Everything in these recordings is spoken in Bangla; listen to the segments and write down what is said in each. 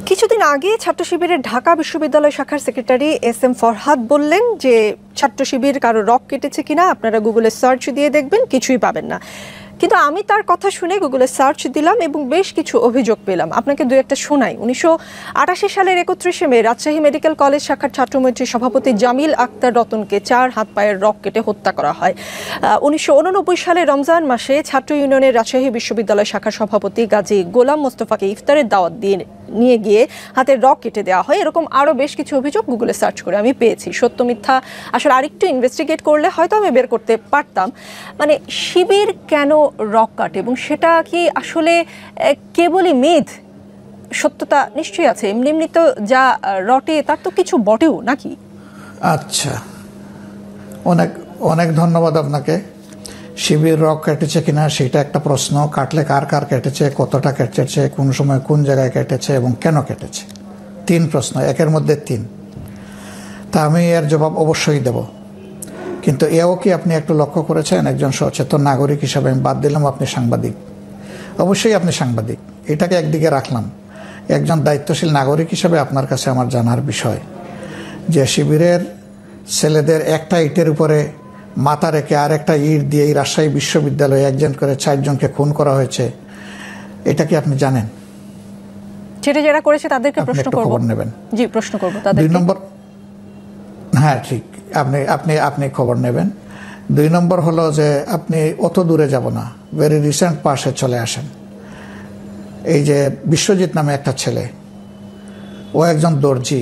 কিছুদিন আগে ছাত্র শিবিরের ঢাকা বিশ্ববিদ্যালয় শাখার সেক্রেটারি এস এম ফরহাদ বললেন যে ছাত্র শিবির কারো রক কেটেছে কিনা আপনারা গুগলে সার্চ দিয়ে দেখবেন, কিছুই পাবেন না। কিন্তু আমি তার কথা শুনে গুগলে সার্চ দিলাম এবং বেশ কিছু অভিযোগ পেলাম। আপনাকে দু একটা শোনাই। 1988 সালের 31শে মে রাজশাহী মেডিকেল কলেজ শাখার ছাত্রমৈত্রী সভাপতি জামিল আক্তার রতনকে 4 হাত পায়ের রক কেটে হত্যা করা হয়। 1989 সালে রমজান মাসে ছাত্র ইউনিয়নের রাজশাহী বিশ্ববিদ্যালয় শাখার সভাপতি গাজী গোলাম মোস্তফাকে ইফতারের দাওয়াত দিয়ে নিয়ে গিয়ে হাতের রক কেটে দেওয়া হয়। এরকম আরও বেশ কিছু অভিযোগ গুগলে সার্চ করে আমি পেয়েছি। সত্য মিথ্যা আসলে আরেকটু ইনভেস্টিগেট করলে হয়তো আমি বের করতে পারতাম। মানে শিবির কেন রক কাটে এবং সেটা কি আসলে কেবলই মিথ? সত্যতা নিশ্চয়ই আছে। এমনি এমনি তো যা রটে তার তো কিছু বটেও নাকি? আচ্ছা, অনেক অনেক ধন্যবাদ আপনাকে। শিবির রক কেটেছে কিনা সেটা একটা প্রশ্ন। কাটলে কার কার কেটেছে, কতটা কেটেছে, কোন সময় কোন জায়গায় কেটেছে এবং কেন কেটেছে, 3 প্রশ্ন, একের মধ্যে 3। তা আমি এর জবাব অবশ্যই দেব। কিন্তু এও কি আপনি একটু লক্ষ্য করেছেন, একজন সচেতন নাগরিক হিসাবে আমি বাদ দিলাম আপনি সাংবাদিক, অবশ্যই আপনি সাংবাদিক, এটাকে একদিকে রাখলাম। একজন দায়িত্বশীল নাগরিক হিসাবে আপনার কাছে আমার জানার বিষয় যে শিবিরের ছেলেদের একটা ইটের উপরে মাথা রেখে আর একটা ইট দিয়ে এই রাজশাহী বিশ্ববিদ্যালয়ে একজন করে 4 জনকে খুন করা হয়েছে, এটা কি আপনি জানেন? সেটা যারা করেছে তাদেরকে প্রশ্ন করব। খবর নেবেন? জি, প্রশ্ন করব তাদেরকে। 2 নম্বর, হ্যাঁ ঠিক, আপনি খবর নেবেন। 2 নম্বর হলো যে আপনি অত দূরে যাব না, ভেরি রিসেন্ট পাশে চলে আসেন। এই যে বিশ্বজিৎ নামে একটা ছেলে, ও একজন দর্জি,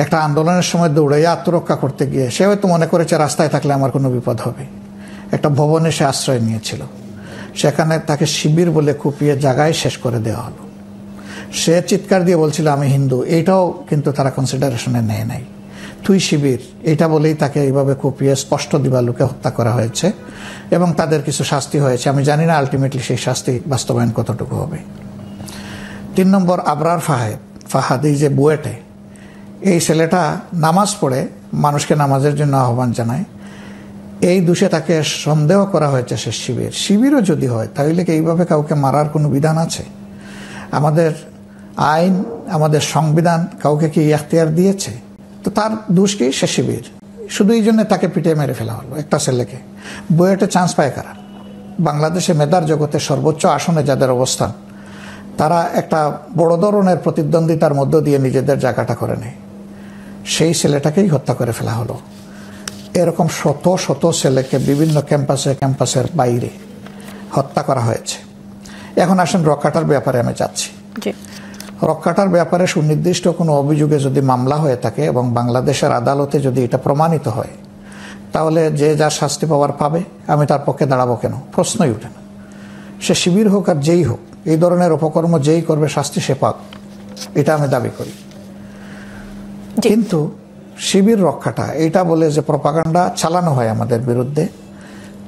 একটা আন্দোলনের সময় দৌড়ে আত্মরক্ষা করতে গিয়ে সে হয়তো মনে করেছে রাস্তায় থাকলে আমার কোনো বিপদ হবে, একটা ভবনে সে আশ্রয় নিয়েছিল। সেখানে তাকে শিবির বলে কুপিয়ে জায়গায় শেষ করে দেওয়া হলো। সে চিৎকার দিয়ে বলছিল আমি হিন্দু, এইটাও কিন্তু তারা কনসিডারেশনে নেয় নাই। তুই শিবির, এটা বলেই তাকে এইভাবে কুপিয়ে স্পষ্ট দিবালুকে হত্যা করা হয়েছে এবং তাদের কিছু শাস্তি হয়েছে। আমি জানি না আলটিমেটলি সেই শাস্তি বাস্তবায়ন কতটুকু হবে। 3 নম্বর, আবরার ফাহাদ, এই যে বুয়েটে, এই ছেলেটা নামাজ পড়ে মানুষকে নামাজের জন্য আহ্বান জানায়। এই দোষে তাকে সন্দেহ করা হয়েছে সে শিবিরও যদি হয় তাহলে কি এইভাবে কাউকে মারার কোনো বিধান আছে? আমাদের আইন, আমাদের সংবিধান কাউকে কি এখতিয়ার দিয়েছে? তো তার দোষ কি? সে শিবির। শুধু এই জন্য তাকে পিটিয়ে মেরে ফেলা হলো একটা ছেলেকে। বুয়েটে চান্স পায় কারা? বাংলাদেশে মেধার জগতে সর্বোচ্চ আসনে যাদের অবস্থান, তারা একটা বড় ধরনের প্রতিদ্বন্দ্বিতার মধ্য দিয়ে নিজেদের জায়গাটা করে নেয়। সেই ছেলেটাকেই হত্যা করে ফেলা হলো। এরকম শত শত ছেলেকে বিভিন্ন ক্যাম্পাসের বাইরে হত্যা করা হয়েছে। এখন আসেন রক কাটার ব্যাপারে আমি যাচ্ছি। রক কাটার ব্যাপারে সুনির্দিষ্ট কোনো অভিযোগে যদি মামলা হয়ে থাকে এবং বাংলাদেশের আদালতে যদি এটা প্রমাণিত হয়, তাহলে যে যার শাস্তি পাওয়ার পাবে। আমি তার পক্ষে দাঁড়াবো কেন? প্রশ্নই উঠে না। সে শিবির হোক আর যেই হোক, এই ধরনের অপকর্ম যেই করবে শাস্তি সে পাক, এটা আমি দাবি করি। কিন্তু শিবির রক্ষাটা এটা বলে যে প্রপাগান্ডা চালানো হয় আমাদের বিরুদ্ধে,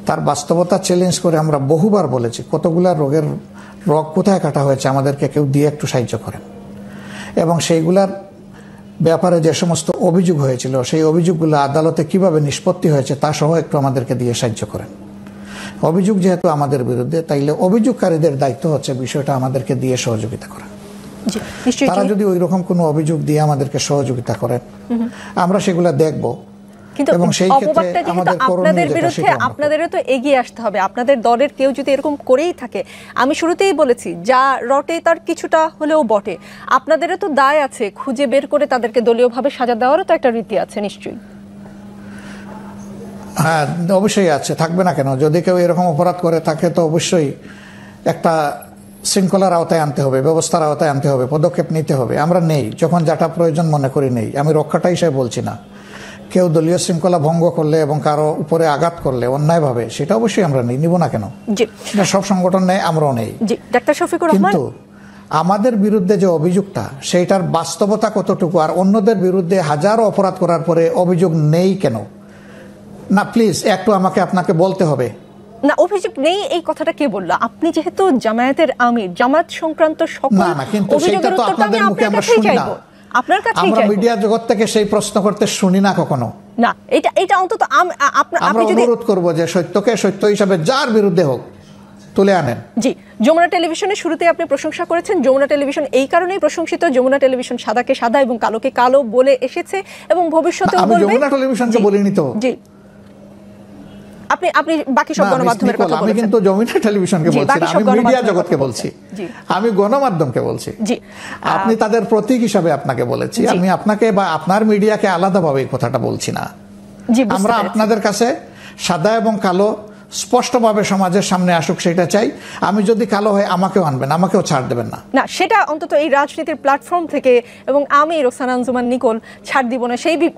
তার বাস্তবতা চ্যালেঞ্জ করে আমরা বহুবার বলেছি কতগুলা রোগের রগ কোথায় কাটা হয়েছে আমাদেরকে কেউ দিয়ে একটু সাহায্য করেন। এবং সেইগুলার ব্যাপারে যে সমস্ত অভিযোগ হয়েছিল সেই অভিযোগগুলো আদালতে কিভাবে নিষ্পত্তি হয়েছে তা সহ একটু আমাদেরকে দিয়ে সাহায্য করেন। অভিযোগ যেহেতু আমাদের বিরুদ্ধে, তাইলে অভিযোগকারীদের দায়িত্ব হচ্ছে বিষয়টা আমাদেরকে দিয়ে সহযোগিতা করা। তারা যদি ওই রকম কোনো অভিযোগ দিয়ে আমাদেরকে সহযোগিতা করেন, আমরা সেগুলা দেখব। কিন্তু আপনাদের বিরুদ্ধে আপনাদেরও তো এগিয়ে আসতে হবে। আপনাদের দলের কেউ যদি এরকম করেই থাকে, আমি শুরুতেই বলেছি যা রটে তার কিছুটা হলেও বটে। আপনাদেরও তো দায় আছে খুঁজে বের করে তাদেরকে দলীয়ভাবে সাজা দেওয়ারও তো একটা রীতি আছে নিশ্চয়ই। হ্যাঁ, অবশ্যই আছে, থাকবে না কেন? যদি কেউ এরকম অপরাধ করে তাকে তো অবশ্যই একটা শৃঙ্খলার আওতায় আনতে হবে, ব্যবস্থার আওতায় আনতে হবে, পদক্ষেপ নিতে হবে। আমরা নেই, যখন যেটা প্রয়োজন মনে করি নেই। আমি রক্ষাটা হিসেবে বলছি না। কেউ দলীয় শৃঙ্খলা ভঙ্গ করলে এবং কারো উপরে আঘাত করলে অন্যায়ভাবে, সেটা অবশ্যই আমরা নিব না কেন? সেটা সব সংগঠন নেই, আমরাও নেই। কিন্তু আমাদের বিরুদ্ধে যে অভিযোগটা, সেইটার বাস্তবতা কতটুকু, আর অন্যদের বিরুদ্ধে হাজারো অপরাধ করার পরে অভিযোগ নেই কেন? না প্লিজ একটু আপনাকে বলতে হবে। না, অভিযোগ নেই এই কথাটা কে বললো? আপনি যেহেতু জামায়াতের আমির, জামাত সংক্রান্ত সকল অভিযোগের উত্তরটা আমি আপনার কাছেই চাইবো। আপনার কাছেই চাইবো। আমরা মিডিয়া জগৎ থেকে সেই প্রশ্ন করতে শুনি না কখনো। না, এটা অন্তত আমরা অনুরোধ করব যে সত্যকে সত্য হিসাবে যার বিরুদ্ধে হোক তুলে আনেন। জি, যমুনা টেলিভিশনের শুরুতে আপনি প্রশংসা করেছেন। যমুনা টেলিভিশন এই কারণেই প্রশংসিত, যমুনা টেলিভিশন সাদাকে সাদা এবং কালোকে কালো বলে এসেছে এবং ভবিষ্যতেও আমি বলবে। যমুনা টেলিভিশনকে বলিনি তো। জি, আপনি বাকি সব গণমাধ্যমের কথা বলেছেন। আমি কিন্তু যমুনা টেলিভিশনকে বলছি না, আমি মিডিয়া জগৎকে বলছি, আমি গণমাধ্যমকে বলছি। জি, আপনি তাদের প্রতীক হিসাবে আপনাকে বলেছি, আমি আপনাকে বা আপনার মিডিয়াকে আলাদাভাবে এই কথাটা বলছি না। আমরা আপনাদের কাছে সাদা এবং কালো স্পষ্টভাবে সমাজের সামনে আসুক সেটা চাই। আমি যদি কালো হয় আমাকেও আনবেন, আমাকেও ছাড় দেবেন না। না, সেটা অন্তত এই রাজনীতির প্ল্যাটফর্ম থেকে এবং আমি রোকসানা আঞ্জুমান নিকোল ছাড় দিব না, সেই